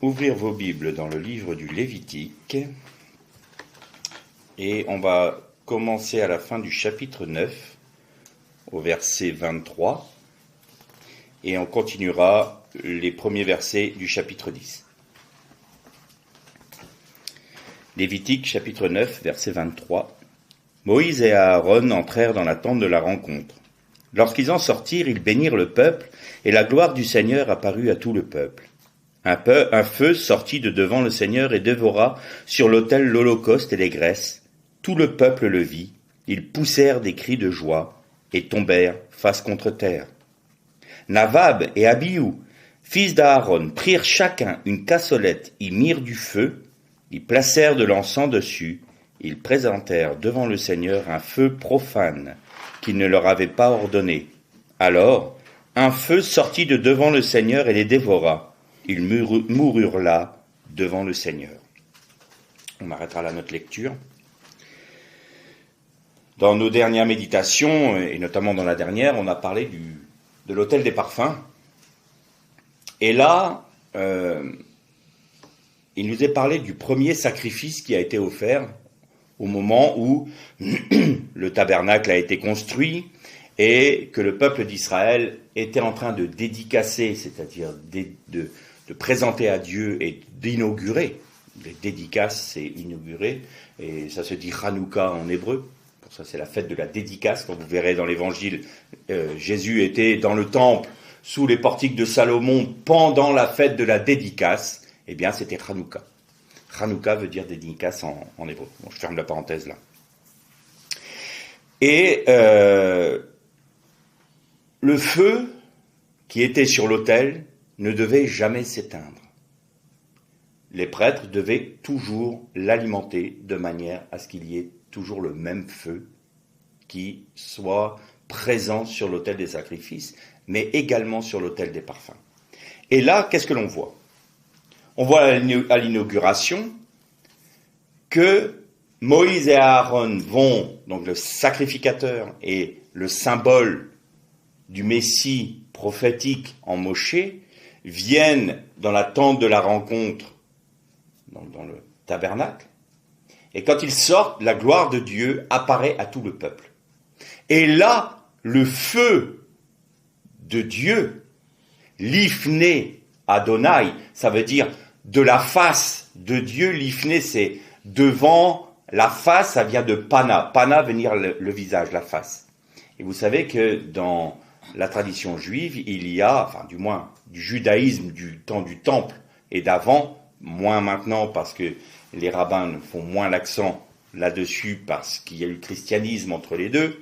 ouvrir vos Bibles dans le livre du Lévitique et on va commencer à la fin du chapitre 9 au verset 23 et on continuera les premiers versets du chapitre 10. Lévitique chapitre 9 verset 23. Moïse et Aaron entrèrent dans la tente de la rencontre. Lorsqu'ils en sortirent, ils bénirent le peuple et la gloire du Seigneur apparut à tout le peuple. Un feu sortit de devant le Seigneur et dévora sur l'autel l'holocauste et les graisses. Tout le peuple le vit. Ils poussèrent des cris de joie et tombèrent face contre terre. Nadab et Abihu, fils d'Aaron, prirent chacun une cassolette, y mirent du feu, y placèrent de l'encens dessus. Ils présentèrent devant le Seigneur un feu profane qu'il ne leur avait pas ordonné. Alors, un feu sortit de devant le Seigneur et les dévora. Ils moururent là, devant le Seigneur. On arrêtera là notre lecture. Dans nos dernières méditations, et notamment dans la dernière, on a parlé de l'autel des parfums. Et là, il nous est parlé du premier sacrifice qui a été offert au moment où le tabernacle a été construit et que le peuple d'Israël était en train de dédicacer, c'est-à-dire de présenter à Dieu et d'inaugurer. Les dédicaces, c'est inaugurer, et ça se dit Hanouka en hébreu. Pour ça, c'est la fête de la dédicace. Quand vous verrez dans l'évangile, Jésus était dans le temple, sous les portiques de Salomon, pendant la fête de la dédicace. Eh bien, c'était Hanouka. Hanouka veut dire dédicace en hébreu. Bon, je ferme la parenthèse là. Et le feu qui était sur l'autel ne devait jamais s'éteindre. Les prêtres devaient toujours l'alimenter de manière à ce qu'il y ait toujours le même feu qui soit présent sur l'autel des sacrifices, mais également sur l'autel des parfums. Et là, qu'est-ce que l'on voit ? On voit à l'inauguration que Moïse et Aaron vont, donc le sacrificateur et le symbole du Messie prophétique en Moshé, viennent dans la tente de la rencontre, dans le tabernacle, et quand ils sortent, la gloire de Dieu apparaît à tout le peuple. Et là, le feu de Dieu, l'ifné Adonai, ça veut dire de la face de Dieu, l'ifné c'est devant la face, ça vient de pana. Pana veut dire le visage, la face. Et vous savez que dans la tradition juive, il y a, enfin du moins du judaïsme du temps du temple et d'avant, moins maintenant parce que les rabbins font moins l'accent là-dessus parce qu'il y a eu le christianisme entre les deux,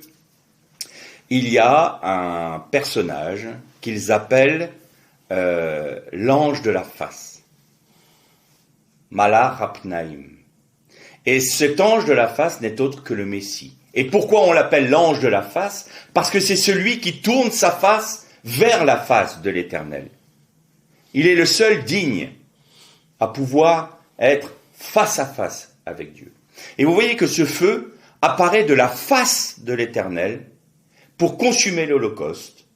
il y a un personnage qu'ils appellent l'ange de la face. Malach Apnaim. Et cet ange de la face n'est autre que le Messie. Et pourquoi on l'appelle l'ange de la face ? Parce que c'est celui qui tourne sa face vers la face de l'Éternel. Il est le seul digne à pouvoir être face à face avec Dieu. Et vous voyez que ce feu apparaît de la face de l'Éternel pour consumer l'Holocauste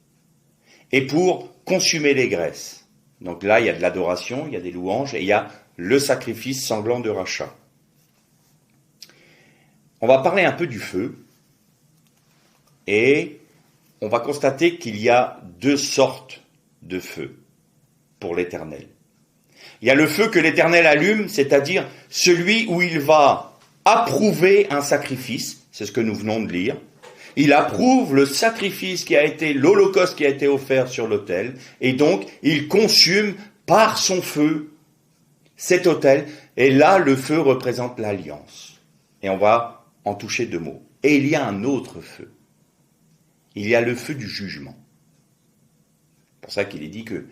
et pour consumer les graisses. Donc là, il y a de l'adoration, il y a des louanges et il y a le sacrifice sanglant de rachat. On va parler un peu du feu et on va constater qu'il y a deux sortes de feu pour l'Éternel. Il y a le feu que l'Éternel allume, c'est-à-dire celui où il va approuver un sacrifice, c'est ce que nous venons de lire. Il approuve le sacrifice qui a été, l'holocauste qui a été offert sur l'autel, et donc il consume par son feu cet autel, et là le feu représente l'alliance. Et on va en toucher deux mots. Et il y a un autre feu. Il y a le feu du jugement. C'est pour ça qu'il est dit que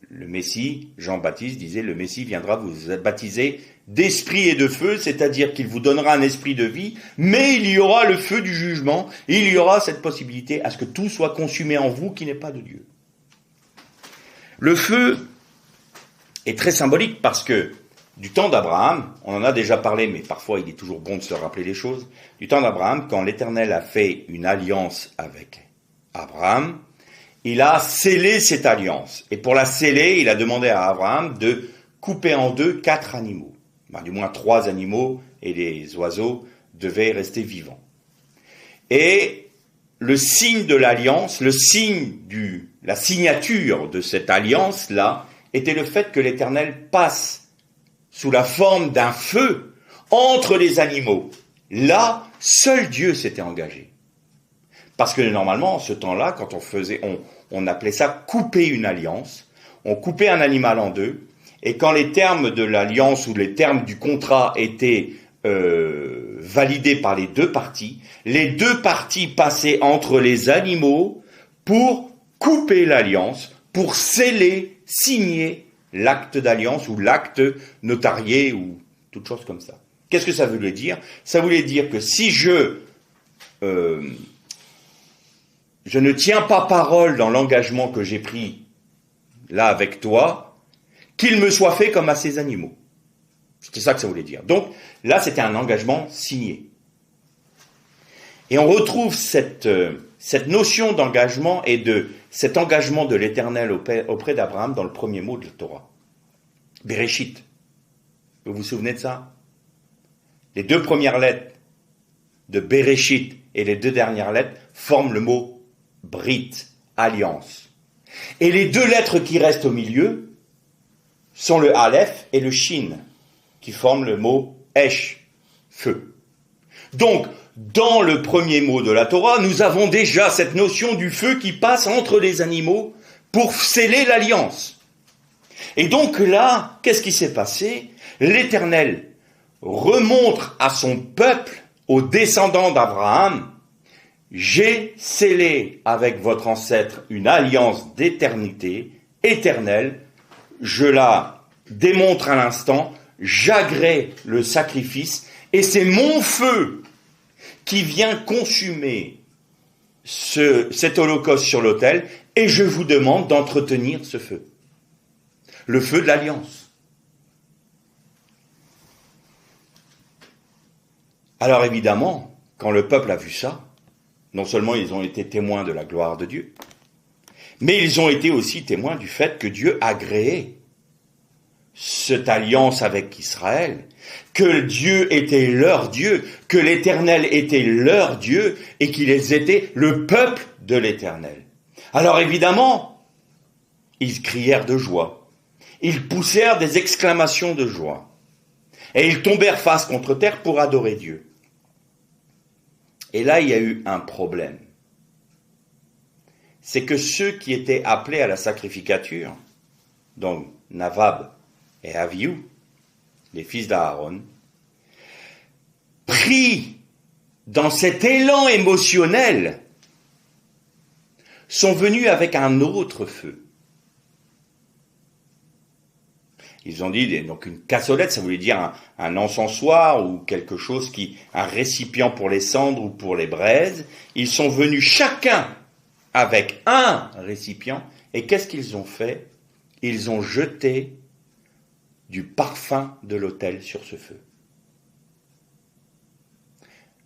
le Messie, Jean-Baptiste disait, le Messie viendra vous baptiser d'esprit et de feu, c'est-à-dire qu'il vous donnera un esprit de vie, mais il y aura le feu du jugement, il y aura cette possibilité à ce que tout soit consumé en vous qui n'est pas de Dieu. Le feu est très symbolique parce que du temps d'Abraham, on en a déjà parlé, mais parfois il est toujours bon de se rappeler les choses, du temps d'Abraham, quand l'Éternel a fait une alliance avec Abraham, il a scellé cette alliance. Et pour la sceller, il a demandé à Abraham de couper en deux 4 animaux. Du moins 3 animaux, et les oiseaux devaient rester vivants. Et le signe de l'alliance, la signature de cette alliance-là, était le fait que l'Éternel passe sous la forme d'un feu entre les animaux. Là, seul Dieu s'était engagé. Parce que normalement, en ce temps-là, quand on appelait ça couper une alliance, on coupait un animal en deux, et quand les termes de l'alliance ou les termes du contrat étaient validés par les deux parties passaient entre les animaux pour couper l'alliance, pour sceller, signer l'acte d'alliance ou l'acte notarié ou toute chose comme ça. Qu'est-ce que ça voulait dire ? Ça voulait dire que si je ne tiens pas parole dans l'engagement que j'ai pris là avec toi, qu'il me soit fait comme à ces animaux. C'était ça que ça voulait dire. Donc là, c'était un engagement signé. Et on retrouve cette notion d'engagement et de cet engagement de l'Éternel auprès d'Abraham dans le premier mot de la Torah. Bereshit. Vous vous souvenez de ça ? Les 2 premières lettres de Bereshit et les 2 dernières lettres forment le mot Brit, alliance. Et les 2 lettres qui restent au milieu sont le Aleph et le Shin, qui forment le mot Esh, feu. Donc, dans le premier mot de la Torah, nous avons déjà cette notion du feu qui passe entre les animaux pour sceller l'alliance. Et donc là, qu'est-ce qui s'est passé ? L'Éternel remontre à son peuple, aux descendants d'Abraham, « J'ai scellé avec votre ancêtre une alliance d'éternité, éternelle, je la démontre à l'instant, j'agrée le sacrifice, et c'est mon feu qui vient consumer cet holocauste sur l'autel, et je vous demande d'entretenir ce feu. Le feu de l'alliance. Alors évidemment, quand le peuple a vu ça, non seulement ils ont été témoins de la gloire de Dieu, mais ils ont été aussi témoins du fait que Dieu a agréé cette alliance avec Israël, que Dieu était leur Dieu, que l'Éternel était leur Dieu, et qu'ils étaient le peuple de l'Éternel. Alors évidemment, ils crièrent de joie, ils poussèrent des exclamations de joie, et ils tombèrent face contre terre pour adorer Dieu. Et là, il y a eu un problème. C'est que ceux qui étaient appelés à la sacrificature, donc Navab et Avihu, les fils d'Aaron, pris dans cet élan émotionnel, sont venus avec un autre feu. Ils ont dit, donc une cassolette, ça voulait dire un encensoir ou quelque chose un récipient pour les cendres ou pour les braises. Ils sont venus chacun avec un récipient, et qu'est-ce qu'ils ont fait ? Ils ont jeté du parfum de l'autel sur ce feu.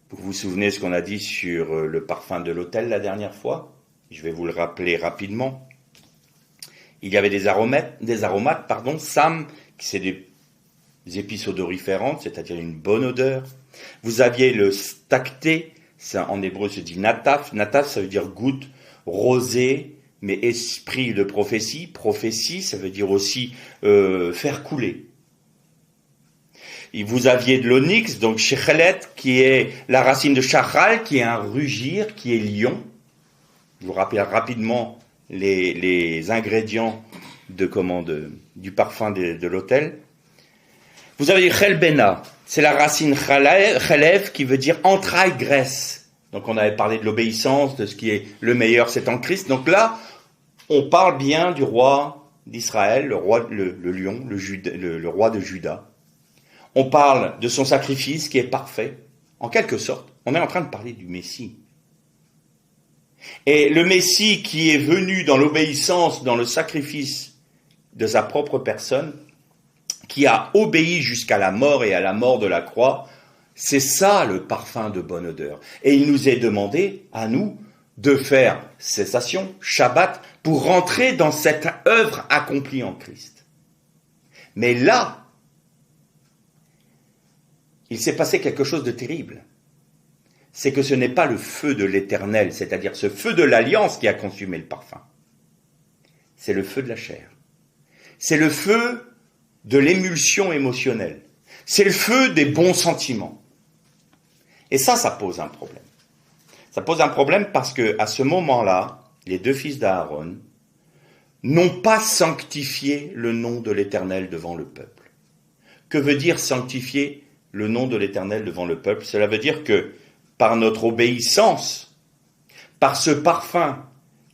Vous vous souvenez ce qu'on a dit sur le parfum de l'autel la dernière fois ? Je vais vous le rappeler rapidement. Il y avait des aromates, sam, qui c'est des épices odoriférantes, c'est-à-dire une bonne odeur. Vous aviez le stacté, ça, en hébreu se dit nataf. Nataf, ça veut dire goutte, rosée, mais esprit de prophétie. Prophétie, ça veut dire aussi faire couler. Et vous aviez de l'onyx, donc shechelet, qui est la racine de shachal, qui est un rugir, qui est lion. Je vous rappelle rapidement les ingrédients du parfum de l'autel. Vous avez chelbena, c'est la racine chalev qui veut dire entraille graisse. Donc on avait parlé de l'obéissance, de ce qui est le meilleur, c'est en Christ. Donc là, on parle bien du roi d'Israël, le roi, le lion, le roi de Juda. On parle de son sacrifice qui est parfait. En quelque sorte, on est en train de parler du Messie. Et le Messie qui est venu dans l'obéissance, dans le sacrifice de sa propre personne, qui a obéi jusqu'à la mort et à la mort de la croix, c'est ça le parfum de bonne odeur. Et il nous est demandé, à nous, de faire cessation, Shabbat, pour rentrer dans cette œuvre accomplie en Christ. Mais là, il s'est passé quelque chose de terrible. C'est que ce n'est pas le feu de l'Éternel, c'est-à-dire ce feu de l'alliance qui a consumé le parfum. C'est le feu de la chair. C'est le feu de l'émulsion émotionnelle. C'est le feu des bons sentiments. Et ça pose un problème. Ça pose un problème parce que à ce moment-là, les deux fils d'Aaron n'ont pas sanctifié le nom de l'Éternel devant le peuple. Que veut dire sanctifier le nom de l'Éternel devant le peuple? Cela veut dire que par notre obéissance, par ce parfum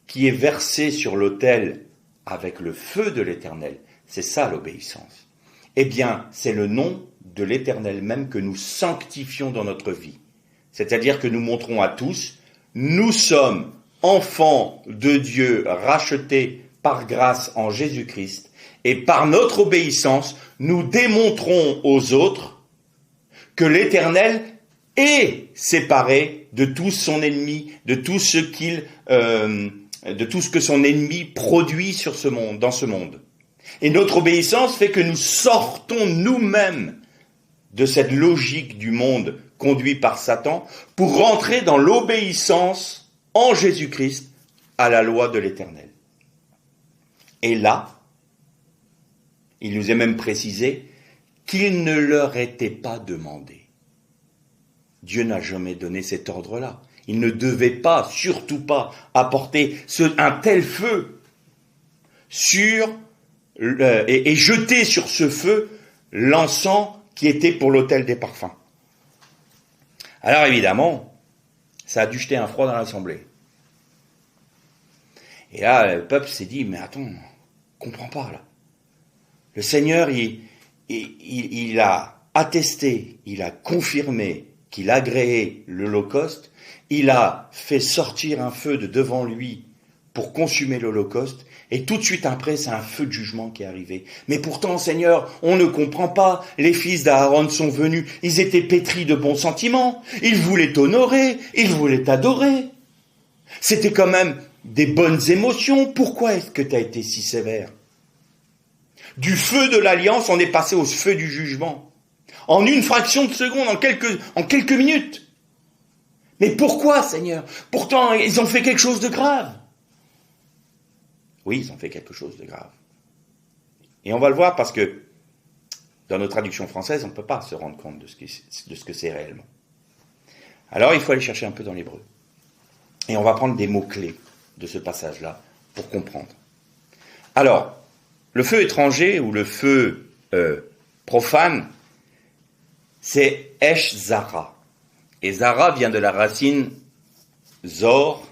qui est versé sur l'autel avec le feu de l'Éternel, c'est ça l'obéissance. Eh bien, c'est le nom de l'Éternel même que nous sanctifions dans notre vie. C'est-à-dire que nous montrons à tous, nous sommes enfants de Dieu rachetés par grâce en Jésus-Christ, et par notre obéissance, nous démontrons aux autres que l'Éternel est séparé de tout son ennemi, de tout ce que son ennemi produit sur ce monde, dans ce monde. Et notre obéissance fait que nous sortons nous-mêmes de cette logique du monde conduit par Satan pour rentrer dans l'obéissance en Jésus-Christ à la loi de l'Éternel. Et là, il nous est même précisé qu'il ne leur était pas demandé. Dieu n'a jamais donné cet ordre-là. Il ne devait pas, surtout pas, apporter un tel feu et jeter sur ce feu l'encens qui était pour l'autel des parfums. Alors évidemment, ça a dû jeter un froid dans l'assemblée. Et là, le peuple s'est dit, mais attends, on ne comprend pas là. Le Seigneur, il a attesté, il a confirmé qu'il agréait l'Holocauste, il a fait sortir un feu de devant lui pour consumer l'Holocauste, et tout de suite après, c'est un feu de jugement qui est arrivé. Mais pourtant, Seigneur, on ne comprend pas, les fils d'Aaron sont venus, ils étaient pétris de bons sentiments, ils voulaient t'honorer, ils voulaient t'adorer. C'était quand même des bonnes émotions, pourquoi est-ce que tu as été si sévère? Du feu de l'alliance, on est passé au feu du jugement. En une fraction de seconde, en quelques minutes. Mais pourquoi, Seigneur? Pourtant, ils ont fait quelque chose de grave. Oui, ils ont fait quelque chose de grave. Et on va le voir parce que dans nos traductions françaises, on ne peut pas se rendre compte de ce que c'est réellement. Alors, il faut aller chercher un peu dans l'hébreu. Et on va prendre des mots-clés de ce passage-là pour comprendre. Alors, le feu étranger ou le feu profane, c'est Esh Zara. Et Zara vient de la racine Zor,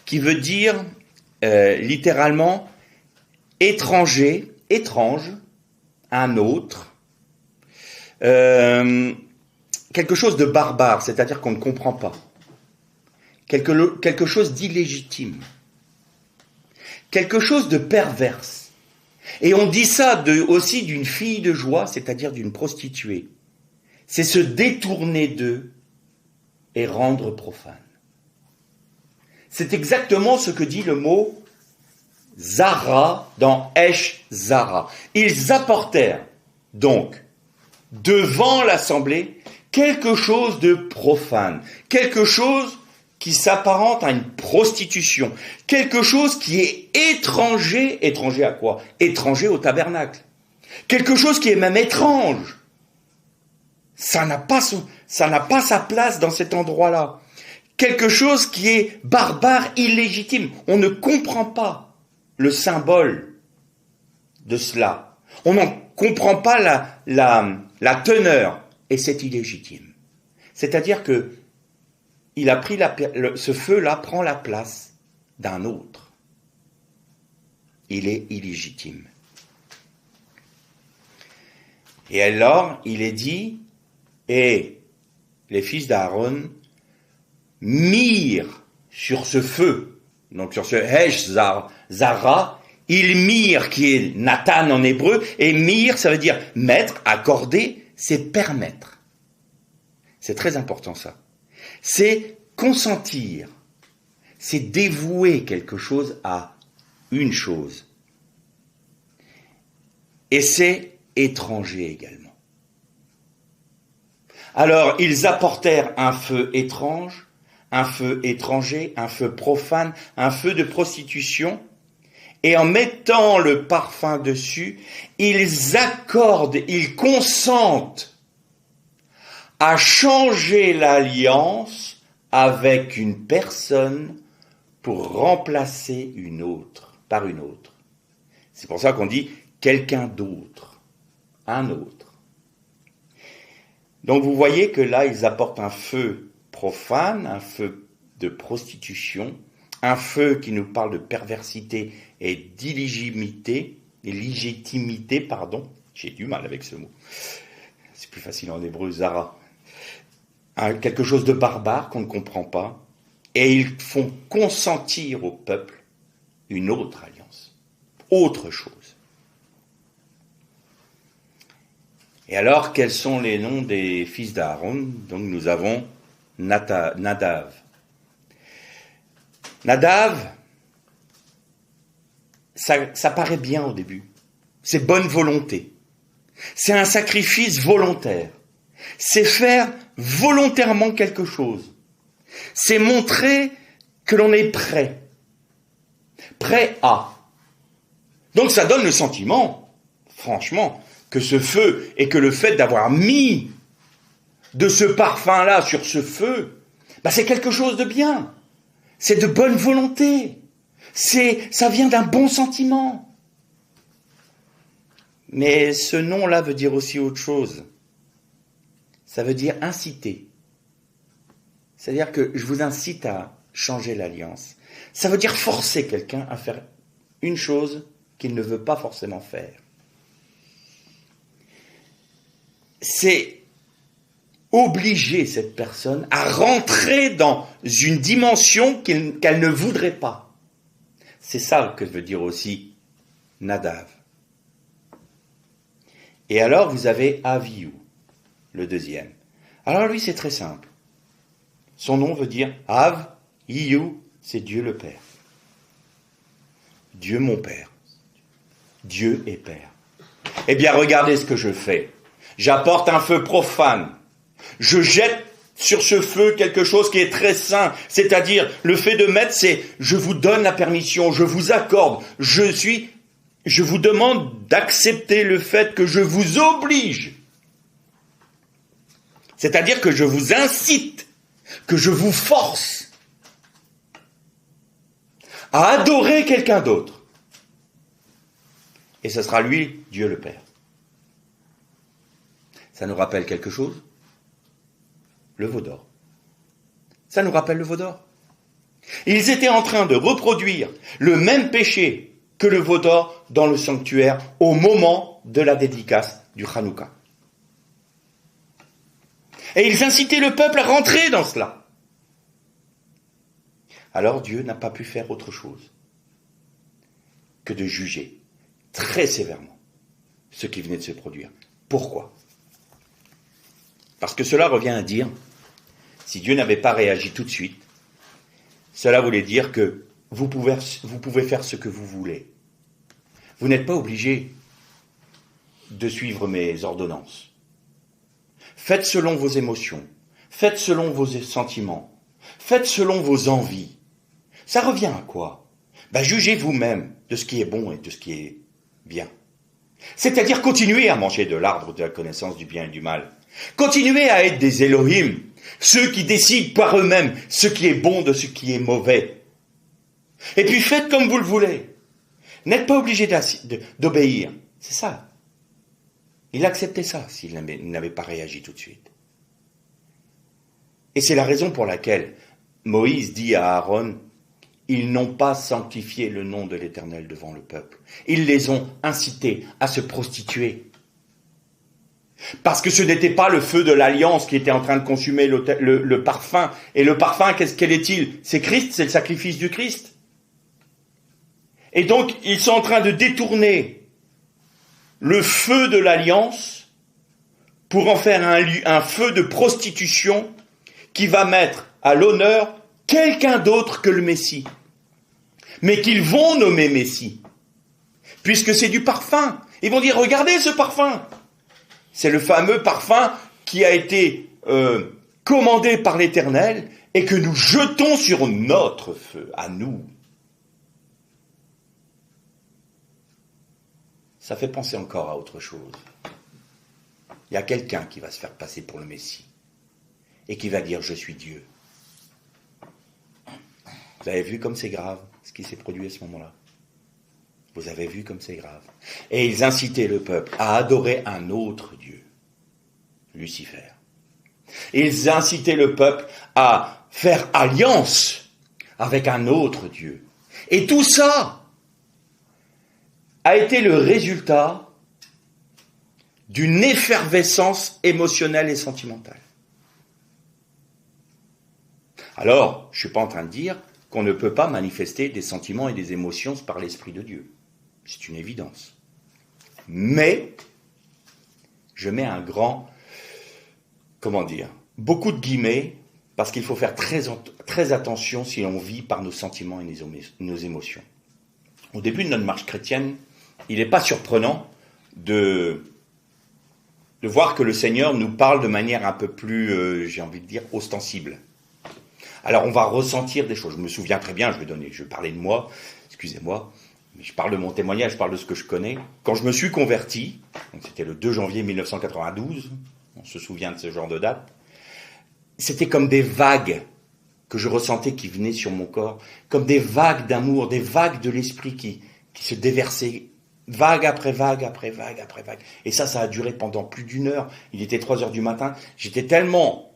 qui veut dire littéralement étranger, étrange, un autre, quelque chose de barbare, c'est-à-dire qu'on ne comprend pas, quelque chose d'illégitime, quelque chose de perverse. Et on dit ça aussi d'une fille de joie, c'est-à-dire d'une prostituée. C'est se détourner d'eux et rendre profane. C'est exactement ce que dit le mot Zara dans Esh Zara. Ils apportèrent donc devant l'assemblée quelque chose de profane, quelque chose qui s'apparente à une prostitution, quelque chose qui est étranger. Étranger à quoi? Étranger au tabernacle. Quelque chose qui est même étrange. Ça n'a pas sa place dans cet endroit-là. Quelque chose qui est barbare, illégitime. On ne comprend pas le symbole de cela. On n'en comprend pas la teneur. Et c'est illégitime. C'est-à-dire que il a pris ce feu-là prend la place d'un autre. Il est illégitime. Et alors, il est dit, et les fils d'Aaron mirent sur ce feu, donc sur ce Hesh Zara, ils mirent, qui est Nathan en hébreu, et mir, ça veut dire mettre, accorder, c'est permettre. C'est très important ça. C'est consentir, c'est dévouer quelque chose à une chose. Et c'est étranger également. Alors, ils apportèrent un feu étrange, un feu étranger, un feu profane, un feu de prostitution, et en mettant le parfum dessus, ils accordent, ils consentent à changer l'alliance avec une personne pour remplacer une autre, par une autre. C'est pour ça qu'on dit quelqu'un d'autre, un autre. Donc vous voyez que là, ils apportent un feu profane, un feu de prostitution, un feu qui nous parle de perversité et d'illégitimité, j'ai du mal avec ce mot, c'est plus facile en hébreu, Zara, quelque chose de barbare qu'on ne comprend pas, et ils font consentir au peuple une autre alliance, autre chose. Et alors, quels sont les noms des fils d'Aaron? Donc nous avons Nadav. Nadav, ça paraît bien au début. C'est bonne volonté. C'est un sacrifice volontaire. C'est faire volontairement quelque chose. C'est montrer que l'on est prêt. Prêt à. Donc ça donne le sentiment, franchement, que ce feu et que le fait d'avoir mis de ce parfum-là sur ce feu, c'est quelque chose de bien. C'est de bonne volonté. Ça vient d'un bon sentiment. Mais ce nom-là veut dire aussi autre chose. Ça veut dire inciter. C'est-à-dire que je vous incite à changer l'alliance. Ça veut dire forcer quelqu'un à faire une chose qu'il ne veut pas forcément faire. C'est obliger cette personne à rentrer dans une dimension qu'elle ne voudrait pas. C'est ça que veut dire aussi Nadav. Et alors vous avez Avihu, le deuxième. Alors lui c'est très simple. Son nom veut dire Av, Iyu, c'est Dieu le Père. Dieu mon Père. Dieu est Père. Eh bien regardez ce que je fais. J'apporte un feu profane. Je jette sur ce feu quelque chose qui est très saint. C'est-à-dire, le fait de mettre, c'est je vous donne la permission, je vous accorde, je vous demande d'accepter le fait que je vous oblige. C'est-à-dire que je vous incite, que je vous force à adorer quelqu'un d'autre. Et ce sera lui, Dieu le Père. Ça nous rappelle quelque chose? Le veau d'or. Ça nous rappelle le veau d'or. Ils étaient en train de reproduire le même péché que le veau d'or dans le sanctuaire au moment de la dédicace du Hanouka. Et ils incitaient le peuple à rentrer dans cela. Alors Dieu n'a pas pu faire autre chose que de juger très sévèrement ce qui venait de se produire. Pourquoi? Parce que cela revient à dire, si Dieu n'avait pas réagi tout de suite, cela voulait dire que vous pouvez faire ce que vous voulez. Vous n'êtes pas obligé de suivre mes ordonnances. Faites selon vos émotions, faites selon vos sentiments, faites selon vos envies. Ça revient à quoi? Jugez vous-même de ce qui est bon et de ce qui est bien. C'est-à-dire continuez à manger de l'arbre de la connaissance du bien et du mal. Continuez à être des Elohim, ceux qui décident par eux-mêmes ce qui est bon de ce qui est mauvais. Et puis faites comme vous le voulez. N'êtes pas obligé d'obéir. C'est ça. Il acceptait ça s'il n'avait pas réagi tout de suite. Et c'est la raison pour laquelle Moïse dit à Aaron, ils n'ont pas sanctifié le nom de l'Éternel devant le peuple. Ils les ont incités à se prostituer. Parce que ce n'était pas le feu de l'alliance qui était en train de consumer le parfum. Et le parfum, quel est-il? C'est Christ, c'est le sacrifice du Christ. Et donc, ils sont en train de détourner le feu de l'alliance pour en faire un feu de prostitution qui va mettre à l'honneur quelqu'un d'autre que le Messie. Mais qu'ils vont nommer Messie. Puisque c'est du parfum. Ils vont dire, regardez ce parfum. C'est le fameux parfum qui a été commandé par l'Éternel et que nous jetons sur notre feu, à nous. Ça fait penser encore à autre chose. Il y a quelqu'un qui va se faire passer pour le Messie et qui va dire « Je suis Dieu ». Vous avez vu comme c'est grave ce qui s'est produit à ce moment-là? Vous avez vu comme c'est grave. Et ils incitaient le peuple à adorer un autre Dieu, Lucifer. Ils incitaient le peuple à faire alliance avec un autre Dieu. Et tout ça a été le résultat d'une effervescence émotionnelle et sentimentale. Alors, je ne suis pas en train de dire qu'on ne peut pas manifester des sentiments et des émotions par l'Esprit de Dieu. C'est une évidence. Mais, je mets un grand, beaucoup de guillemets, parce qu'il faut faire très attention si on vit par nos sentiments et nos émotions. Au début de notre marche chrétienne, il n'est pas surprenant de voir que le Seigneur nous parle de manière un peu plus, ostensible. Alors on va ressentir des choses. Je me souviens très bien, je vais parler de moi, excusez-moi, mais je parle de mon témoignage, je parle de ce que je connais. Quand je me suis converti, donc c'était le 2 janvier 1992, on se souvient de ce genre de date, c'était comme des vagues que je ressentais qui venaient sur mon corps, comme des vagues d'amour, des vagues de l'esprit qui se déversaient, vague après vague, après vague, après vague. Et ça a duré pendant plus d'1 heure. Il était 3 heures du matin. J'étais tellement...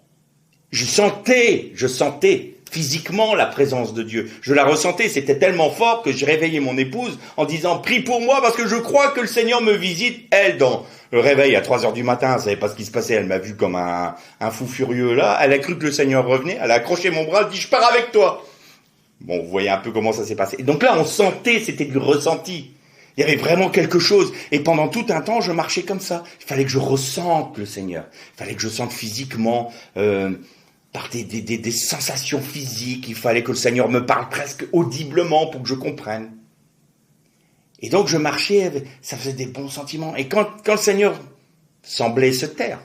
Je sentais physiquement la présence de Dieu. Je la ressentais, c'était tellement fort que je réveillais mon épouse en disant « Prie pour moi parce que je crois que le Seigneur me visite. » Elle, dans le réveil à 3 heures du matin, elle savait pas ce qui se passait, elle m'a vu comme un fou furieux là. Elle a cru que le Seigneur revenait, elle a accroché mon bras, elle dit « Je pars avec toi. » Bon, vous voyez un peu comment ça s'est passé. Et donc là, on sentait, c'était du ressenti. Il y avait vraiment quelque chose. Et pendant tout un temps, je marchais comme ça. Il fallait que je ressente le Seigneur. Il fallait que je sente physiquement... par des sensations physiques, il fallait que le Seigneur me parle presque audiblement pour que je comprenne. Et donc je marchais, ça faisait des bons sentiments. Et quand le Seigneur semblait se taire,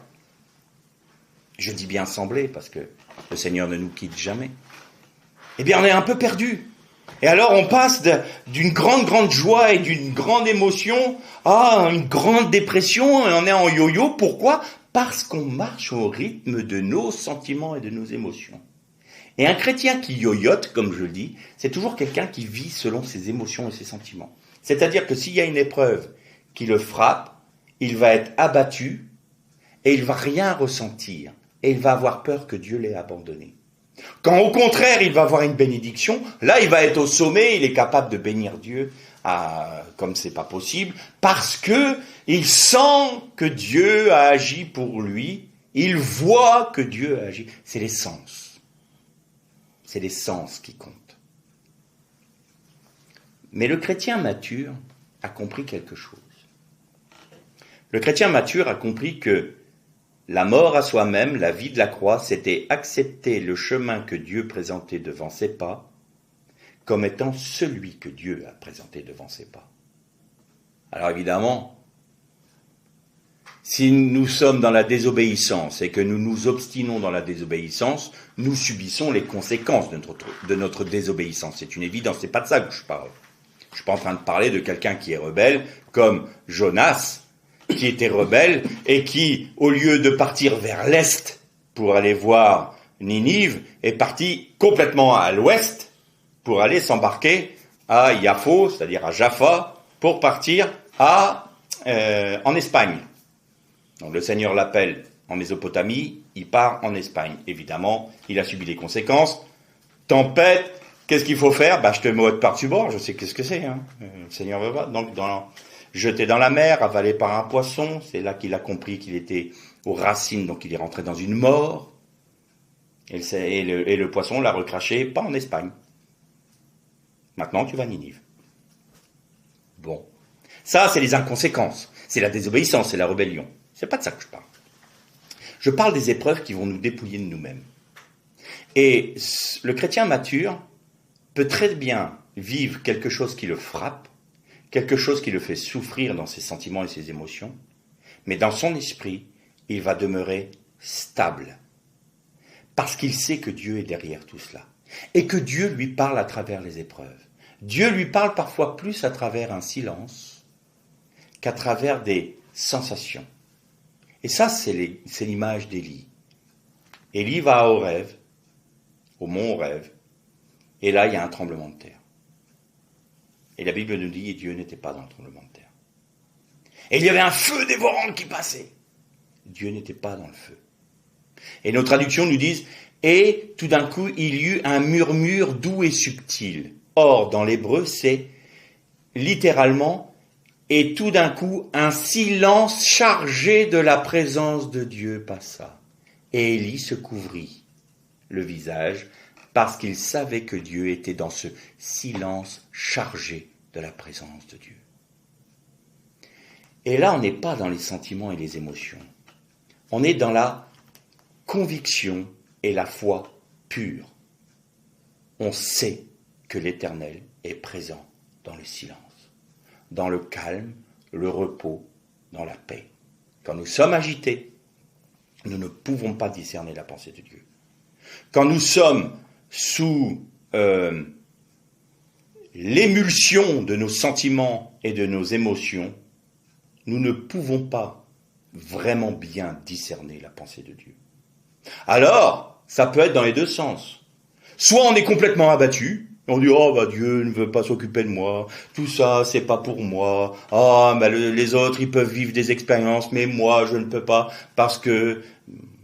je dis bien semblait parce que le Seigneur ne nous quitte jamais, eh bien on est un peu perdu. Et alors on passe d'une grande joie et d'une grande émotion à une grande dépression et on est en yo-yo. Pourquoi ? Parce qu'on marche au rythme de nos sentiments et de nos émotions. Et un chrétien qui yoyote, comme je le dis, c'est toujours quelqu'un qui vit selon ses émotions et ses sentiments. C'est-à-dire que s'il y a une épreuve qui le frappe, il va être abattu et il va rien ressentir. Et il va avoir peur que Dieu l'ait abandonné. Quand au contraire, il va avoir une bénédiction, là il va être au sommet, il est capable de bénir Dieu comme c'est pas possible, parce que il sent que Dieu a agi pour lui, il voit que Dieu a agi. C'est les sens. C'est les sens qui comptent. Mais le chrétien mature a compris quelque chose. Le chrétien mature a compris que la mort à soi-même, la vie de la croix, c'était accepter le chemin que Dieu présentait devant ses pas comme étant celui que Dieu a présenté devant ses pas. Alors évidemment, si nous sommes dans la désobéissance et que nous nous obstinons dans la désobéissance, nous subissons les conséquences de notre désobéissance. C'est une évidence, c'est pas de ça que je parle. Je suis pas en train de parler de quelqu'un qui est rebelle, comme Jonas, qui était rebelle et qui, au lieu de partir vers l'est pour aller voir Ninive, est parti complètement à l'ouest pour aller s'embarquer à Yafo, c'est-à-dire à Jaffa, pour partir en Espagne. Donc le Seigneur l'appelle en Mésopotamie, il part en Espagne. Évidemment, il a subi les conséquences. Tempête, qu'est-ce qu'il faut faire ? Je te mets par-dessus bord, je sais qu'est-ce que c'est. Le Seigneur veut pas. Donc jeté dans la mer, avalé par un poisson, c'est là qu'il a compris qu'il était aux racines, donc il est rentré dans une mort. Et le poisson l'a recraché, pas en Espagne. Maintenant, tu vas à Ninive. Bon. Ça, c'est les inconséquences. C'est la désobéissance, c'est la rébellion. C'est pas de ça que je parle. Je parle des épreuves qui vont nous dépouiller de nous-mêmes. Et le chrétien mature peut très bien vivre quelque chose qui le frappe, quelque chose qui le fait souffrir dans ses sentiments et ses émotions, mais dans son esprit, il va demeurer stable. Parce qu'il sait que Dieu est derrière tout cela. Et que Dieu lui parle à travers les épreuves. Dieu lui parle parfois plus à travers un silence qu'à travers des sensations. Et ça, c'est l'image d'Élie. Élie va à Horeb, au mont Horeb, et là, il y a un tremblement de terre. Et la Bible nous dit que Dieu n'était pas dans le tremblement de terre. Et il y avait un feu dévorant qui passait. Dieu n'était pas dans le feu. Et nos traductions nous disent « Et tout d'un coup, il y eut un murmure doux et subtil. » Or, dans l'hébreu, c'est littéralement « Et tout d'un coup, un silence chargé de la présence de Dieu passa. » Et Élie se couvrit le visage parce qu'il savait que Dieu était dans ce silence chargé de la présence de Dieu. Et là, on n'est pas dans les sentiments et les émotions. On est dans la conviction et la foi pure. On sait que l'Éternel est présent dans le silence, dans le calme, le repos, dans la paix. Quand nous sommes agités, nous ne pouvons pas discerner la pensée de Dieu. Quand nous sommes sous l'émulsion de nos sentiments et de nos émotions, nous ne pouvons pas vraiment bien discerner la pensée de Dieu. Alors, ça peut être dans les deux sens. Soit on est complètement abattu, on dit « Oh, bah Dieu ne veut pas s'occuper de moi, tout ça, c'est pas pour moi. Ah, bah les autres, ils peuvent vivre des expériences, mais moi, je ne peux pas, parce que... »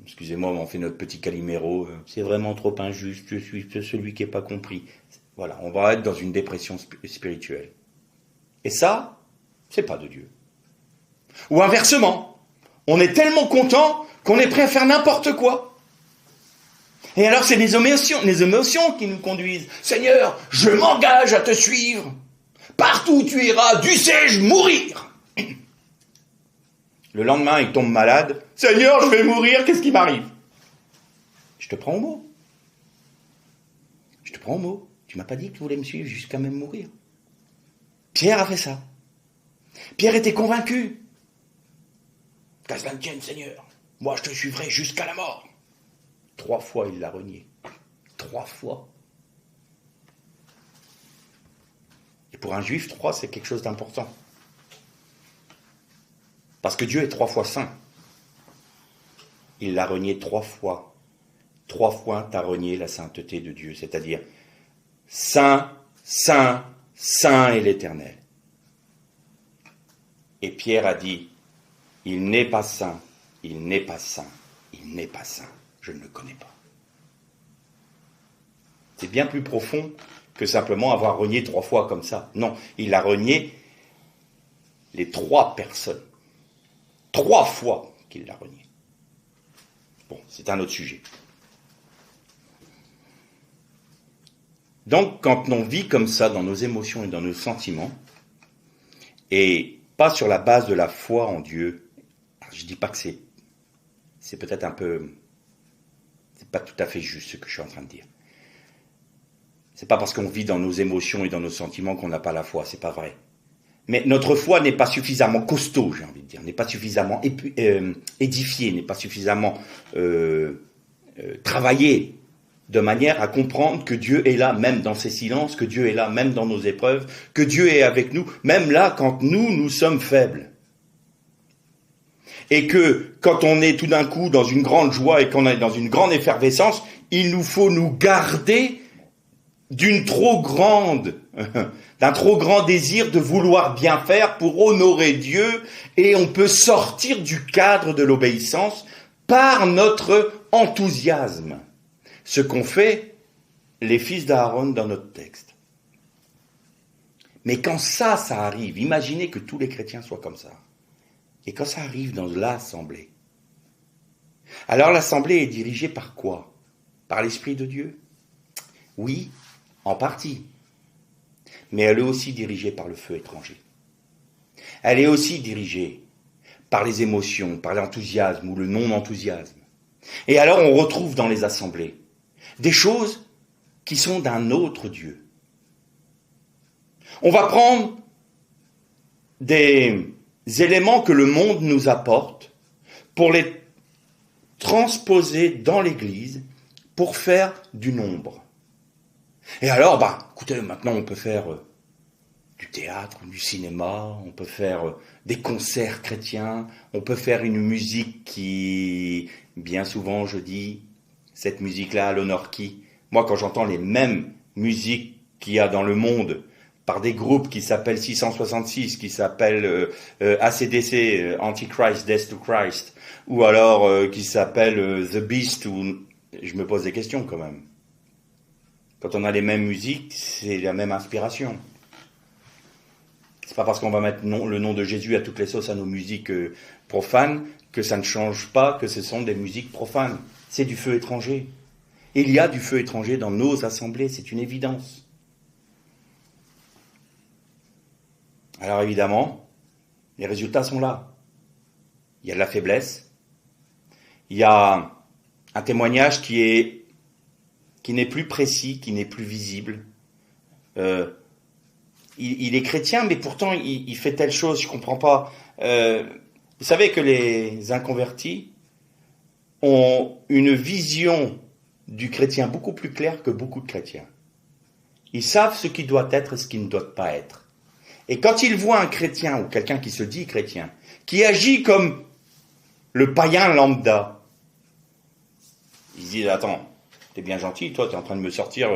Excusez-moi, on fait notre petit Calimero. C'est vraiment trop injuste, je suis celui qui n'est pas compris. Voilà, on va être dans une dépression spirituelle. Et ça, c'est pas de Dieu. Ou inversement, on est tellement content qu'on est prêt à faire n'importe quoi. Et alors c'est les émotions qui nous conduisent. Seigneur, je m'engage à te suivre. Partout où tu iras, dussé-je mourir. Le lendemain, il tombe malade. Seigneur, je vais mourir, qu'est-ce qui m'arrive? Je te prends au mot. Je te prends au mot. Tu m'as pas dit que tu voulais me suivre jusqu'à même mourir. Pierre a fait ça. Pierre était convaincu. Qu'à cela ne tienne, Seigneur. Moi, je te suivrai jusqu'à la mort. 3 fois, il l'a renié. 3 fois. Et pour un juif, 3, c'est quelque chose d'important. Parce que Dieu est 3 fois saint. Il l'a renié 3 fois. 3 fois, tu as renié la sainteté de Dieu. C'est-à-dire, saint, saint, saint est l'Éternel. Et Pierre a dit, il n'est pas saint, il n'est pas saint, il n'est pas saint. Je ne le connais pas. C'est bien plus profond que simplement avoir renié 3 fois comme ça. Non, il a renié les 3 personnes. 3 fois qu'il l'a renié. Bon, c'est un autre sujet. Donc, quand on vit comme ça dans nos émotions et dans nos sentiments, et pas sur la base de la foi en Dieu, je ne dis pas que c'est peut-être un peu... C'est pas tout à fait juste ce que je suis en train de dire. C'est pas parce qu'on vit dans nos émotions et dans nos sentiments qu'on n'a pas la foi, c'est pas vrai. Mais notre foi n'est pas suffisamment costaud, j'ai envie de dire, n'est pas suffisamment édifiée, n'est pas suffisamment travaillée de manière à comprendre que Dieu est là même dans ces silences, que Dieu est là même dans nos épreuves, que Dieu est avec nous, même là quand nous sommes faibles. Et que quand on est tout d'un coup dans une grande joie et qu'on est dans une grande effervescence, il nous faut nous garder d'un trop grand désir de vouloir bien faire pour honorer Dieu, et on peut sortir du cadre de l'obéissance par notre enthousiasme. Ce qu'ont fait les fils d'Aaron dans notre texte. Mais quand ça arrive, imaginez que tous les chrétiens soient comme ça. Et quand ça arrive dans l'assemblée, alors l'assemblée est dirigée par quoi? Par l'Esprit de Dieu? Oui, en partie. Mais elle est aussi dirigée par le feu étranger. Elle est aussi dirigée par les émotions, par l'enthousiasme ou le non-enthousiasme. Et alors on retrouve dans les assemblées des choses qui sont d'un autre Dieu. On va prendre des éléments que le monde nous apporte pour les transposer dans l'Église pour faire du nombre. Et alors, écoutez, maintenant on peut faire du théâtre, du cinéma, on peut faire des concerts chrétiens, on peut faire une musique qui, bien souvent je dis, cette musique-là, elle honore qui? Moi, quand j'entends les mêmes musiques qu'il y a dans le monde, par des groupes qui s'appellent 666, qui s'appellent AC/DC, Antichrist, Death to Christ, ou alors qui s'appellent The Beast, je me pose des questions quand même. Quand on a les mêmes musiques, c'est la même inspiration. C'est pas parce qu'on va mettre le nom de Jésus à toutes les sauces à nos musiques profanes que ça ne change pas que ce sont des musiques profanes. C'est du feu étranger. Il y a du feu étranger dans nos assemblées, c'est une évidence. Alors évidemment, les résultats sont là. Il y a de la faiblesse. Il y a un témoignage qui n'est plus précis, qui n'est plus visible. Il est chrétien, mais pourtant il fait telle chose, je ne comprends pas. Vous savez que les inconvertis ont une vision du chrétien beaucoup plus claire que beaucoup de chrétiens. Ils savent ce qui doit être et ce qui ne doit pas être. Et quand ils voient un chrétien ou quelqu'un qui se dit chrétien, qui agit comme le païen lambda, ils se disent, attends, t'es bien gentil, toi t'es en train de me sortir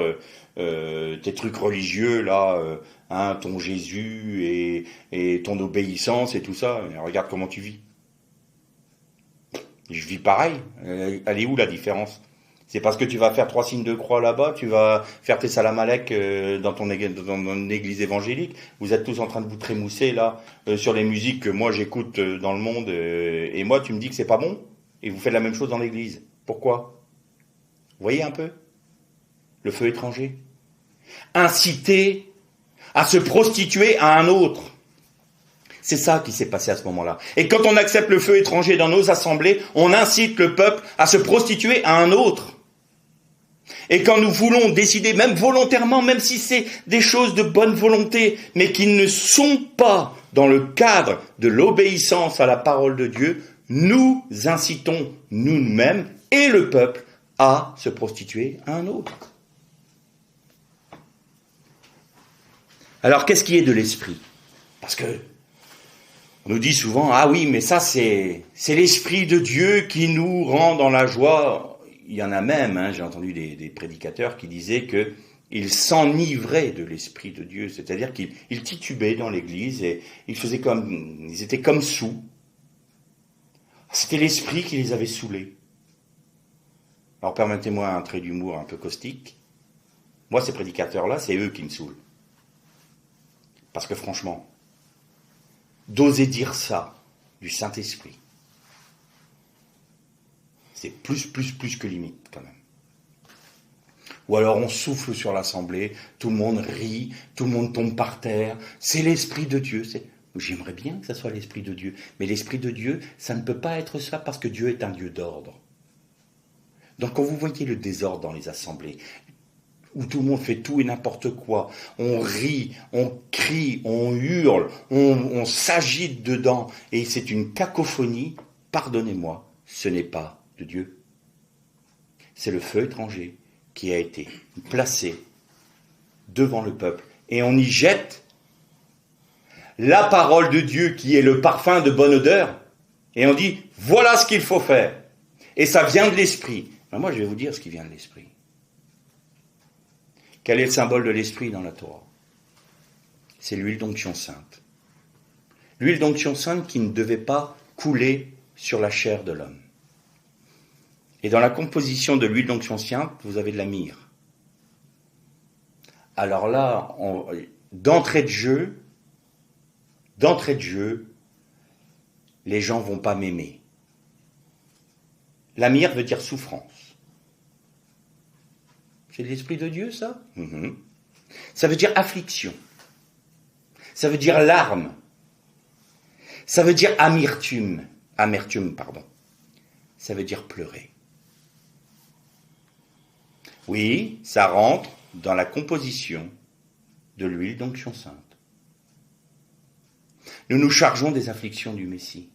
tes trucs religieux là, ton Jésus et ton obéissance et tout ça, et regarde comment tu vis. Je vis pareil, elle est où la différence? C'est parce que tu vas faire 3 signes de croix là-bas, tu vas faire tes salamalek dans ton église évangélique, vous êtes tous en train de vous trémousser là sur les musiques que moi j'écoute dans le monde, et moi tu me dis que c'est pas bon, et vous faites la même chose dans l'église. Pourquoi? Vous voyez un peu le feu étranger? Inciter à se prostituer à un autre. C'est ça qui s'est passé à ce moment-là. Et quand on accepte le feu étranger dans nos assemblées, on incite le peuple à se prostituer à un autre. Et quand nous voulons décider, même volontairement, même si c'est des choses de bonne volonté, mais qui ne sont pas dans le cadre de l'obéissance à la parole de Dieu, nous incitons nous-mêmes et le peuple à se prostituer à un autre. Alors, qu'est-ce qui est de l'esprit? Parce que on nous dit souvent, ah oui, mais ça c'est l'Esprit de Dieu qui nous rend dans la joie. Il y en a même, j'ai entendu des prédicateurs qui disaient qu'ils s'enivraient de l'Esprit de Dieu, c'est-à-dire qu'ils titubaient dans l'église et ils étaient comme saouls. C'était l'Esprit qui les avait saoulés. Alors permettez-moi un trait d'humour un peu caustique. Moi, ces prédicateurs-là, c'est eux qui me saoulent. Parce que franchement, d'oser dire ça du Saint-Esprit, c'est plus que limite quand même. Ou alors on souffle sur l'assemblée, tout le monde rit, tout le monde tombe par terre, c'est l'Esprit de Dieu. J'aimerais bien que ça soit l'Esprit de Dieu, mais l'Esprit de Dieu, ça ne peut pas être ça parce que Dieu est un Dieu d'ordre. Donc quand vous voyez le désordre dans les assemblées, où tout le monde fait tout et n'importe quoi, on rit, on crie, on hurle, on s'agite dedans, et c'est une cacophonie, pardonnez-moi, ce n'est pas de Dieu. C'est le feu étranger qui a été placé devant le peuple, et on y jette la parole de Dieu qui est le parfum de bonne odeur, et on dit, voilà ce qu'il faut faire. Et ça vient de l'esprit. Ben moi, je vais vous dire ce qui vient de l'esprit. Quel est le symbole de l'esprit dans la Torah? C'est l'huile d'onction sainte. L'huile d'onction sainte qui ne devait pas couler sur la chair de l'homme. Et dans la composition de l'huile d'onction sainte, vous avez de la myrrhe. Alors là, d'entrée de jeu, les gens vont pas m'aimer. La myrrhe veut dire souffrance. C'est l'Esprit de Dieu, ça? Ça veut dire affliction. Ça veut dire larmes. Ça veut dire amertume. Ça veut dire pleurer. Oui, ça rentre dans la composition de l'huile d'onction sainte. Nous nous chargeons des afflictions du Messie.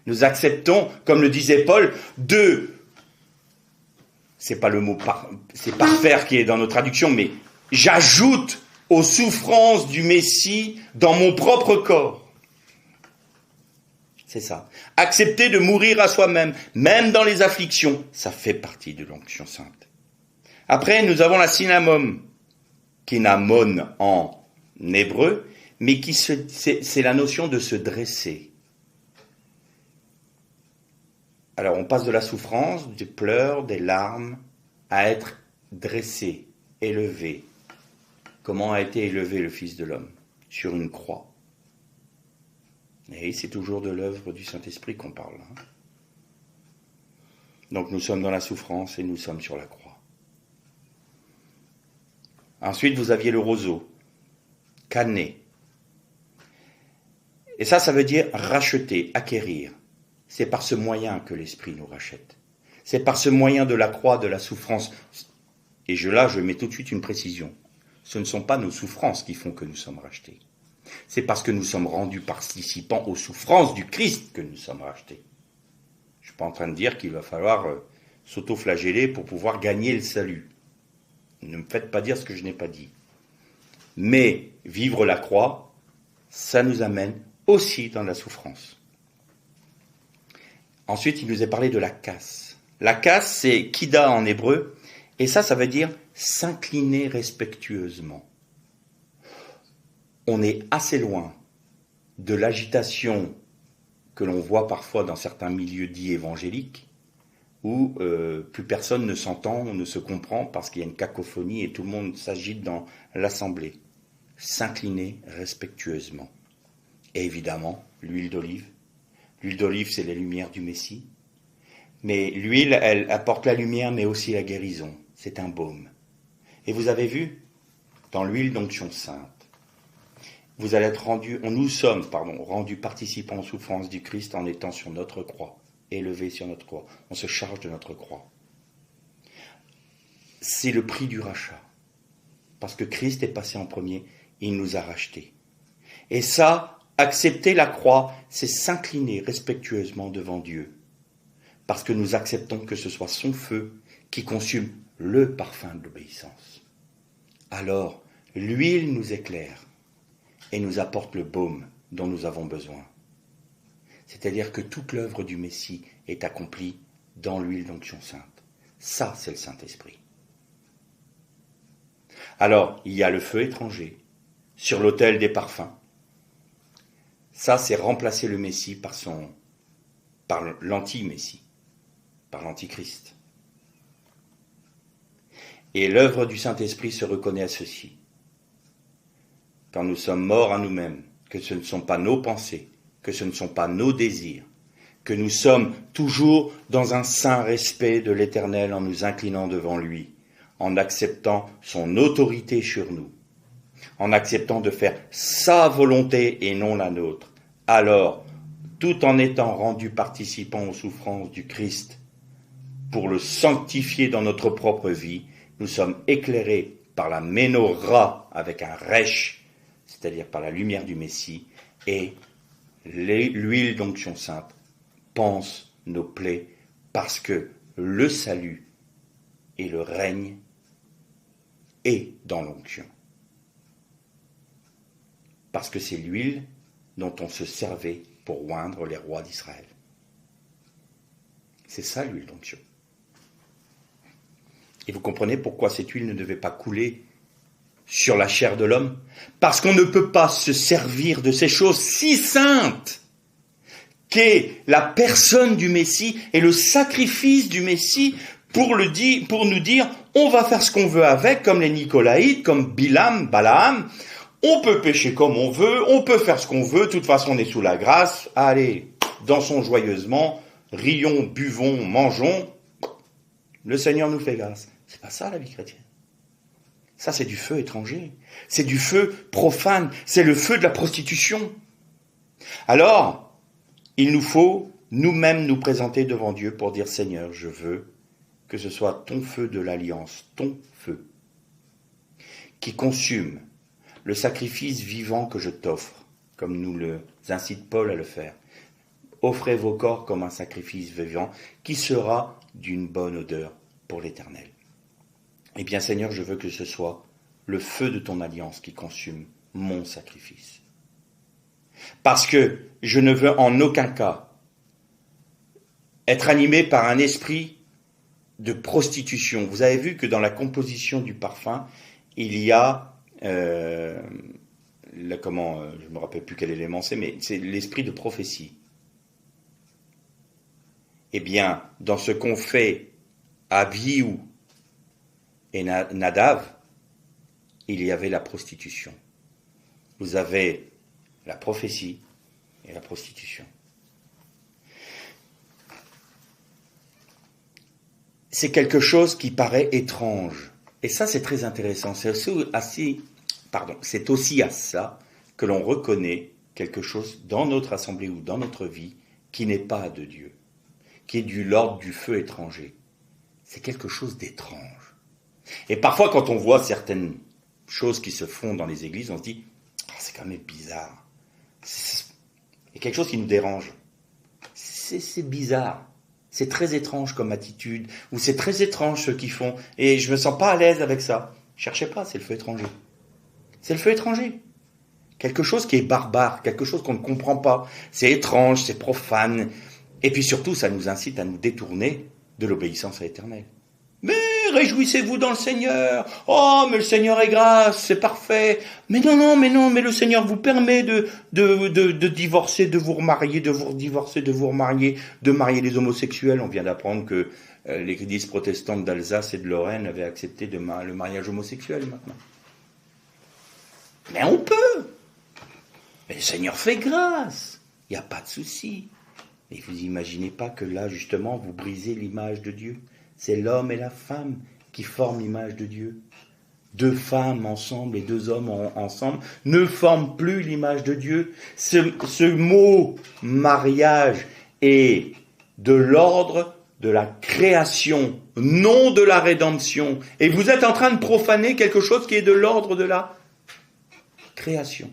Nous acceptons, comme le disait Paul, c'est pas le mot, c'est parfaire qui est dans nos traductions, mais j'ajoute aux souffrances du Messie dans mon propre corps. C'est ça. Accepter de mourir à soi-même, même dans les afflictions, ça fait partie de l'onction sainte. Après, nous avons la synamone, kinamon en hébreu, mais c'est la notion de se dresser. Alors, on passe de la souffrance, des pleurs, des larmes, à être dressé, élevé. Comment a été élevé le Fils de l'homme? Sur une croix. Et c'est toujours de l'œuvre du Saint-Esprit qu'on parle. Donc, nous sommes dans la souffrance et nous sommes sur la croix. Ensuite, vous aviez le roseau, cané. Et ça veut dire racheter, acquérir. C'est par ce moyen que l'Esprit nous rachète. C'est par ce moyen de la croix, de la souffrance. Et je mets tout de suite une précision. Ce ne sont pas nos souffrances qui font que nous sommes rachetés. C'est parce que nous sommes rendus participants aux souffrances du Christ que nous sommes rachetés. Je ne suis pas en train de dire qu'il va falloir s'auto-flageller pour pouvoir gagner le salut. Ne me faites pas dire ce que je n'ai pas dit. Mais vivre la croix, ça nous amène aussi dans la souffrance. Ensuite, il nous est parlé de la casse. La casse, c'est kida en hébreu, et ça veut dire s'incliner respectueusement. On est assez loin de l'agitation que l'on voit parfois dans certains milieux dits évangéliques, où plus personne ne s'entend, ne se comprend, parce qu'il y a une cacophonie et tout le monde s'agite dans l'assemblée. S'incliner respectueusement. Et évidemment, l'huile d'olive. L'huile d'olive, c'est la lumière du Messie. Mais l'huile, elle apporte la lumière, mais aussi la guérison. C'est un baume. Et vous avez vu, dans l'huile d'onction sainte, vous allez être nous sommes rendus participants aux souffrances du Christ en étant sur notre croix, élevés sur notre croix. On se charge de notre croix. C'est le prix du rachat. Parce que Christ est passé en premier, il nous a rachetés. Et ça, accepter la croix, c'est s'incliner respectueusement devant Dieu. Parce que nous acceptons que ce soit son feu qui consume le parfum de l'obéissance. Alors, l'huile nous éclaire et nous apporte le baume dont nous avons besoin. C'est-à-dire que toute l'œuvre du Messie est accomplie dans l'huile d'onction sainte. Ça, c'est le Saint-Esprit. Alors, il y a le feu étranger sur l'autel des parfums. Ça, c'est remplacer le Messie par l'anti-Messie, par l'antichrist. Et l'œuvre du Saint-Esprit se reconnaît à ceci. Quand nous sommes morts à nous-mêmes, que ce ne sont pas nos pensées, que ce ne sont pas nos désirs, que nous sommes toujours dans un saint respect de l'Éternel en nous inclinant devant lui, en acceptant son autorité sur nous, en acceptant de faire sa volonté et non la nôtre. Alors, tout en étant rendus participants aux souffrances du Christ, pour le sanctifier dans notre propre vie, nous sommes éclairés par la ménorah avec un resh, c'est-à-dire par la lumière du Messie, et l'huile d'onction sainte panse nos plaies parce que le salut et le règne est dans l'onction. Parce que c'est l'huile dont on se servait pour oindre les rois d'Israël. C'est ça l'huile d'onction. Et vous comprenez pourquoi cette huile ne devait pas couler sur la chair de l'homme? Parce qu'on ne peut pas se servir de ces choses si saintes qu'est la personne du Messie et le sacrifice du Messie pour nous dire on va faire ce qu'on veut avec, comme les Nicolaïtes, comme Balaam. On peut pécher comme on veut, on peut faire ce qu'on veut, de toute façon on est sous la grâce. Allez, dansons joyeusement, rions, buvons, mangeons. Le Seigneur nous fait grâce. C'est pas ça la vie chrétienne. Ça, c'est du feu étranger. C'est du feu profane. C'est le feu de la prostitution. Alors, il nous faut nous-mêmes nous présenter devant Dieu pour dire, Seigneur, je veux que ce soit ton feu de l'alliance, ton feu, qui consume le sacrifice vivant que je t'offre, comme nous le incite Paul à le faire. Offrez vos corps comme un sacrifice vivant, qui sera d'une bonne odeur pour l'Éternel. Eh bien, Seigneur, je veux que ce soit le feu de ton alliance qui consume mon sacrifice. Parce que je ne veux en aucun cas être animé par un esprit de prostitution. Vous avez vu que dans la composition du parfum, il y a, je ne me rappelle plus quel élément c'est, mais c'est l'esprit de prophétie. Eh bien, dans ce qu'ont fait Abihu et Nadav, il y avait la prostitution. Vous avez la prophétie et la prostitution. C'est quelque chose qui paraît étrange. Et ça, c'est très intéressant. C'est aussi à ça que l'on reconnaît quelque chose dans notre assemblée ou dans notre vie qui n'est pas de Dieu, qui est de l'ordre du feu étranger. C'est quelque chose d'étrange. Et parfois, quand on voit certaines choses qui se font dans les églises, on se dit « c'est quand même bizarre ». Il y a quelque chose qui nous dérange. C'est bizarre. C'est très étrange comme attitude, ou c'est très étrange ce qu'ils font, et je me sens pas à l'aise avec ça. Cherchez pas, c'est le feu étranger. C'est le feu étranger. Quelque chose qui est barbare, quelque chose qu'on ne comprend pas. C'est étrange, c'est profane. Et puis surtout, ça nous incite à nous détourner de l'obéissance à l'Éternel. Mais réjouissez-vous dans le Seigneur. Oh, mais le Seigneur est grâce, c'est parfait. Mais non, mais le Seigneur vous permet de divorcer, de vous remarier, de vous divorcer, de vous remarier, de marier les homosexuels. On vient d'apprendre que l'église protestante d'Alsace et de Lorraine avait accepté le mariage homosexuel maintenant. Mais on peut. Mais le Seigneur fait grâce. Il n'y a pas de souci. Et vous imaginez pas que là, justement, vous brisez l'image de Dieu. C'est l'homme et la femme qui forment l'image de Dieu. Deux femmes ensemble et deux hommes ensemble ne forment plus l'image de Dieu. Ce mot mariage est de l'ordre de la création, non de la rédemption. Et vous êtes en train de profaner quelque chose qui est de l'ordre de la création.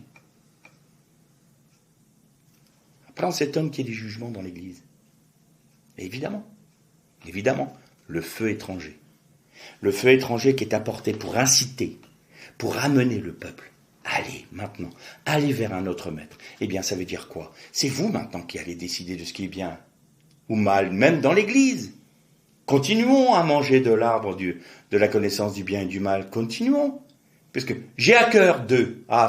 Après, on s'étonne qu'il y ait des jugements dans l'Église. Et évidemment, le feu étranger. Le feu étranger qui est apporté pour inciter, pour amener le peuple. Allez, maintenant, allez vers un autre maître. Eh bien, ça veut dire quoi? C'est vous maintenant qui allez décider de ce qui est bien ou mal, même dans l'Église. Continuons à manger de l'arbre de la connaissance du bien et du mal. Continuons. Parce que j'ai à cœur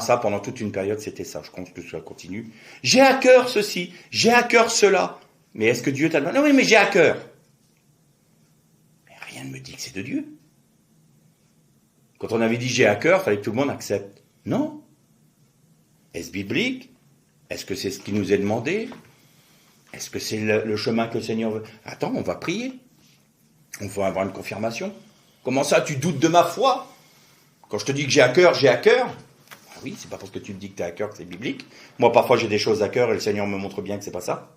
ça pendant toute une période c'était ça, je pense que ça continue. J'ai à cœur ceci, j'ai à cœur cela. Mais est-ce que Dieu t'a demandé? Non, oui, mais j'ai à cœur. Mais rien ne me dit que c'est de Dieu. Quand on avait dit j'ai à cœur, il fallait que tout le monde accepte. Non. Est-ce biblique? Est-ce que c'est ce qui nous est demandé? Est-ce que c'est le chemin que le Seigneur veut? Attends, on va prier. On va avoir une confirmation. Comment ça, tu doutes de ma foi? Quand je te dis que j'ai à cœur, j'ai à cœur. Ah oui, c'est pas parce que tu me dis que tu as à cœur que c'est biblique. Moi, parfois, j'ai des choses à cœur et le Seigneur me montre bien que c'est pas ça.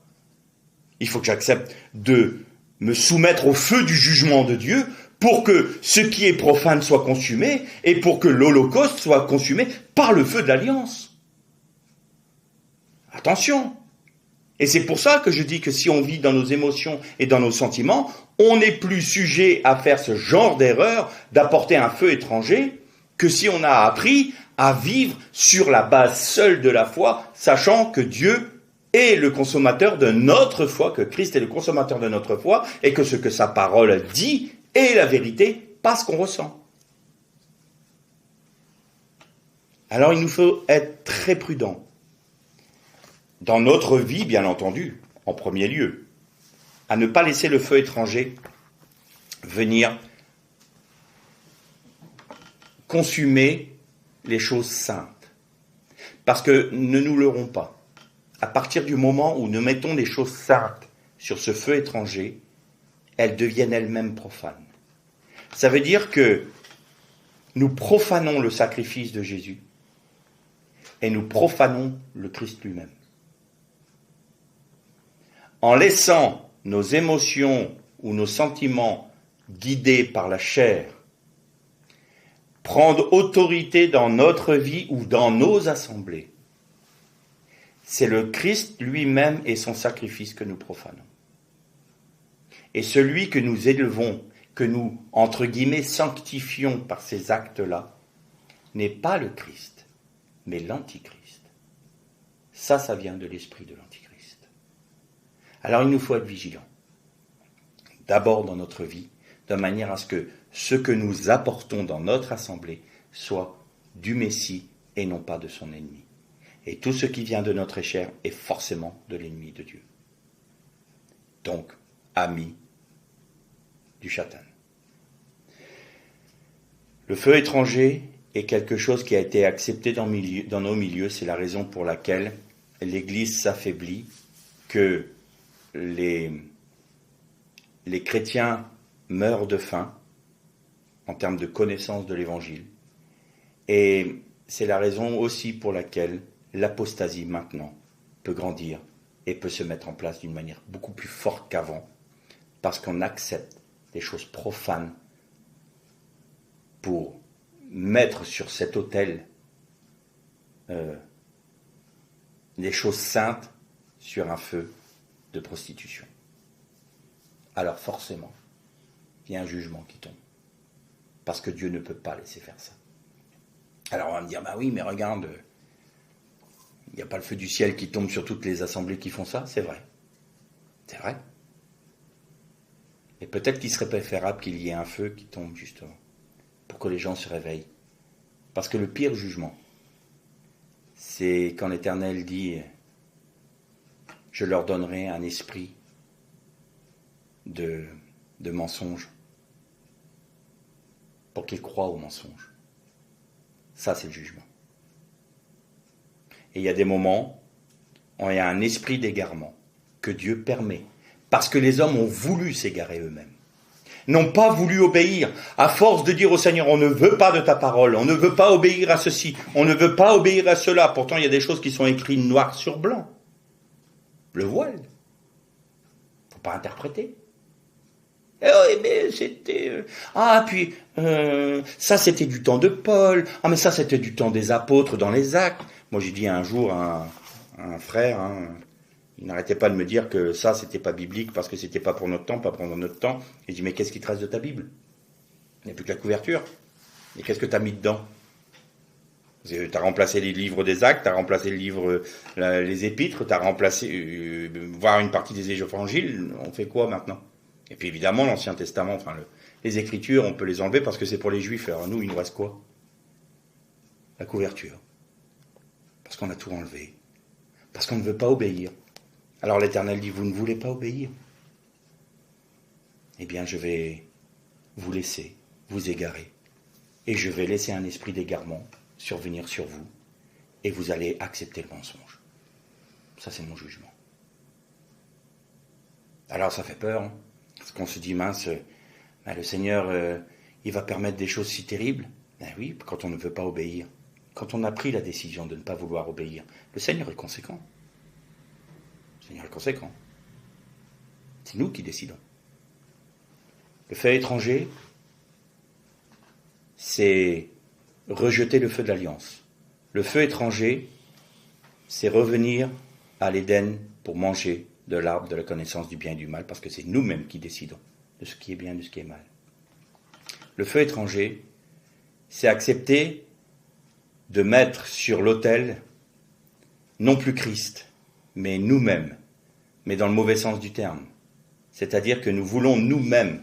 Il faut que j'accepte de me soumettre au feu du jugement de Dieu pour que ce qui est profane soit consumé et pour que l'Holocauste soit consumé par le feu de l'Alliance. Attention. Et c'est pour ça que je dis que si on vit dans nos émotions et dans nos sentiments, on n'est plus sujet à faire ce genre d'erreur d'apporter un feu étranger que si on a appris à vivre sur la base seule de la foi, sachant que Dieu est le consommateur de notre foi, que Christ est le consommateur de notre foi, et que ce que sa parole dit est la vérité, pas ce qu'on ressent. Alors il nous faut être très prudents. Dans notre vie, bien entendu, en premier lieu, à ne pas laisser le feu étranger venir consumer les choses saintes. Parce que ne nous leurrons pas. À partir du moment où nous mettons les choses saintes sur ce feu étranger, elles deviennent elles-mêmes profanes. Ça veut dire que nous profanons le sacrifice de Jésus et nous profanons le Christ lui-même. En laissant nos émotions ou nos sentiments guidés par la chair prendre autorité dans notre vie ou dans nos assemblées, c'est le Christ lui-même et son sacrifice que nous profanons. Et celui que nous élevons, que nous, entre guillemets, sanctifions par ces actes-là, n'est pas le Christ, mais l'Antichrist. Ça vient de l'esprit de l'Antichrist. Alors il nous faut être vigilants. D'abord dans notre vie, de manière à ce que ce que nous apportons dans notre assemblée soit du Messie et non pas de son ennemi. Et tout ce qui vient de notre chair est forcément de l'ennemi de Dieu. Donc, ami du Satan. Le feu étranger est quelque chose qui a été accepté dans nos milieux. C'est la raison pour laquelle l'Église s'affaiblit, que les chrétiens meurent de faim en termes de connaissance de l'Évangile. Et c'est la raison aussi pour laquelle l'apostasie maintenant peut grandir et peut se mettre en place d'une manière beaucoup plus forte qu'avant, parce qu'on accepte des choses profanes pour mettre sur cet autel des choses saintes sur un feu de prostitution. Alors forcément, il y a un jugement qui tombe, parce que Dieu ne peut pas laisser faire ça. Alors on va me dire, bah oui, mais regarde, il n'y a pas le feu du ciel qui tombe sur toutes les assemblées qui font ça, c'est vrai. C'est vrai. Et peut-être qu'il serait préférable qu'il y ait un feu qui tombe justement, pour que les gens se réveillent. Parce que le pire jugement, c'est quand l'Éternel dit « Je leur donnerai un esprit de mensonge, pour qu'ils croient au mensonge. » Ça, c'est le jugement. Et il y a des moments où il y a un esprit d'égarement que Dieu permet, parce que les hommes ont voulu s'égarer eux-mêmes, n'ont pas voulu obéir, à force de dire au Seigneur, on ne veut pas de ta parole, on ne veut pas obéir à ceci, on ne veut pas obéir à cela. Pourtant, il y a des choses qui sont écrites noir sur blanc. Le voile. Faut pas interpréter. Mais c'était... ça c'était du temps de Paul. Ah, mais ça c'était du temps des apôtres dans les actes. Moi j'ai dit un jour à un frère, il n'arrêtait pas de me dire que ça c'était pas biblique parce que c'était pas pour notre temps, pas pendant notre temps. Et je dis, mais qu'est-ce qui te reste de ta Bible? Il n'y a plus que la couverture. Et qu'est-ce que tu as mis dedans? Tu as remplacé les livres des actes, tu as remplacé le livre, les épîtres, tu as remplacé, voire une partie des évangiles. On fait quoi maintenant? Et puis évidemment, l'Ancien Testament, les Écritures, on peut les enlever parce que c'est pour les Juifs. Alors nous, il nous reste quoi? La couverture. Parce qu'on a tout enlevé. Parce qu'on ne veut pas obéir. Alors l'Éternel dit, vous ne voulez pas obéir? Eh bien, je vais vous laisser, vous égarer. Et je vais laisser un esprit d'égarement survenir sur vous. Et vous allez accepter le mensonge. Ça, c'est mon jugement. Alors, ça fait peur, hein? Parce qu'on se dit, mince, le Seigneur, il va permettre des choses si terribles. Ben oui, quand on ne veut pas obéir. Quand on a pris la décision de ne pas vouloir obéir, le Seigneur est conséquent. Le Seigneur est conséquent. C'est nous qui décidons. Le fait étranger, c'est rejeter le feu de l'alliance. Le feu étranger, c'est revenir à l'Éden pour manger de l'arbre de la connaissance du bien et du mal, parce que c'est nous-mêmes qui décidons de ce qui est bien et de ce qui est mal. Le feu étranger, c'est accepter de mettre sur l'autel non plus Christ, mais nous-mêmes, mais dans le mauvais sens du terme. C'est-à-dire que nous voulons nous-mêmes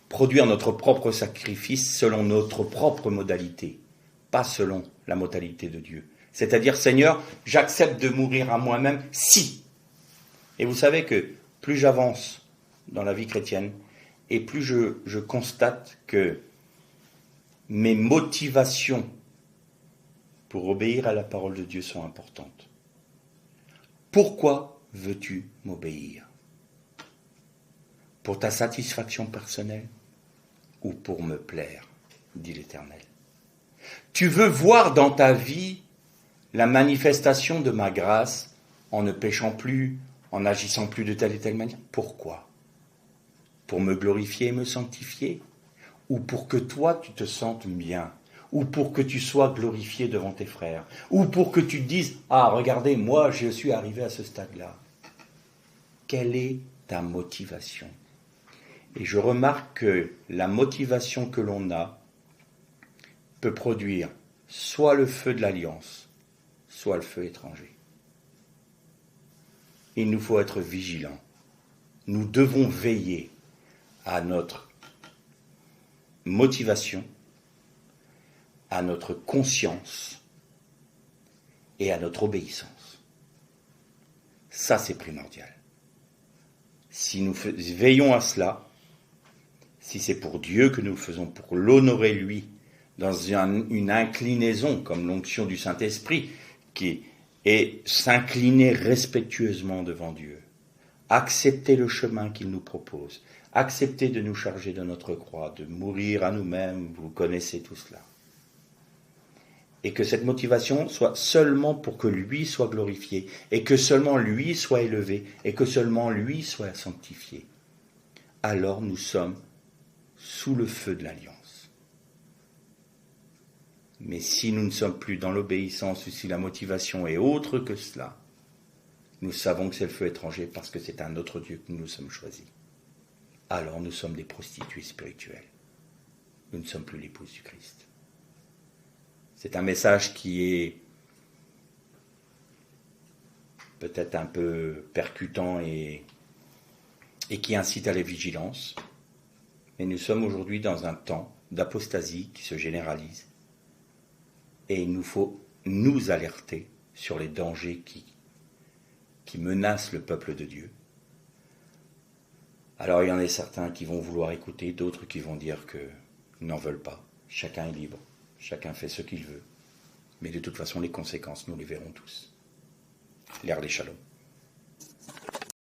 produire notre propre sacrifice selon notre propre modalité, pas selon la modalité de Dieu. C'est-à-dire, Seigneur, j'accepte de mourir à moi-même si. Et vous savez que plus j'avance dans la vie chrétienne, et plus je constate que mes motivations pour obéir à la parole de Dieu sont importantes. Pourquoi veux-tu m'obéir? Pour ta satisfaction personnelle ou pour me plaire, dit l'Éternel. Tu veux voir dans ta vie la manifestation de ma grâce en ne péchant plus, en n'agissant plus de telle et telle manière. Pourquoi? Pour me glorifier et me sanctifier? Ou pour que toi tu te sentes bien? ou pour que tu sois glorifié devant tes frères, ou pour que tu te dises « Ah, regardez, moi, je suis arrivé à ce stade-là ». Quelle est ta motivation? Et je remarque que la motivation que l'on a peut produire soit le feu de l'alliance, soit le feu étranger. Il nous faut être vigilants. Nous devons veiller à notre motivation, à notre conscience et à notre obéissance. Ça, c'est primordial. Si nous veillons à cela, si c'est pour Dieu que nous le faisons, pour l'honorer lui, dans une inclinaison, comme l'onction du Saint-Esprit, qui est s'incliner respectueusement devant Dieu, accepter le chemin qu'il nous propose, accepter de nous charger de notre croix, de mourir à nous-mêmes, vous connaissez tout cela. Et que cette motivation soit seulement pour que lui soit glorifié, et que seulement lui soit élevé, et que seulement lui soit sanctifié. Alors nous sommes sous le feu de l'alliance. Mais si nous ne sommes plus dans l'obéissance, ou si la motivation est autre que cela, nous savons que c'est le feu étranger parce que c'est un autre Dieu que nous sommes choisis. Alors nous sommes des prostituées spirituelles. Nous ne sommes plus l'épouse du Christ. C'est un message qui est peut-être un peu percutant et qui incite à la vigilance. Mais nous sommes aujourd'hui dans un temps d'apostasie qui se généralise. Et il nous faut nous alerter sur les dangers qui menacent le peuple de Dieu. Alors il y en a certains qui vont vouloir écouter, d'autres qui vont dire qu'ils n'en veulent pas. Chacun est libre, chacun fait ce qu'il veut. Mais de toute façon, les conséquences, nous les verrons tous. L'ère des Shalom.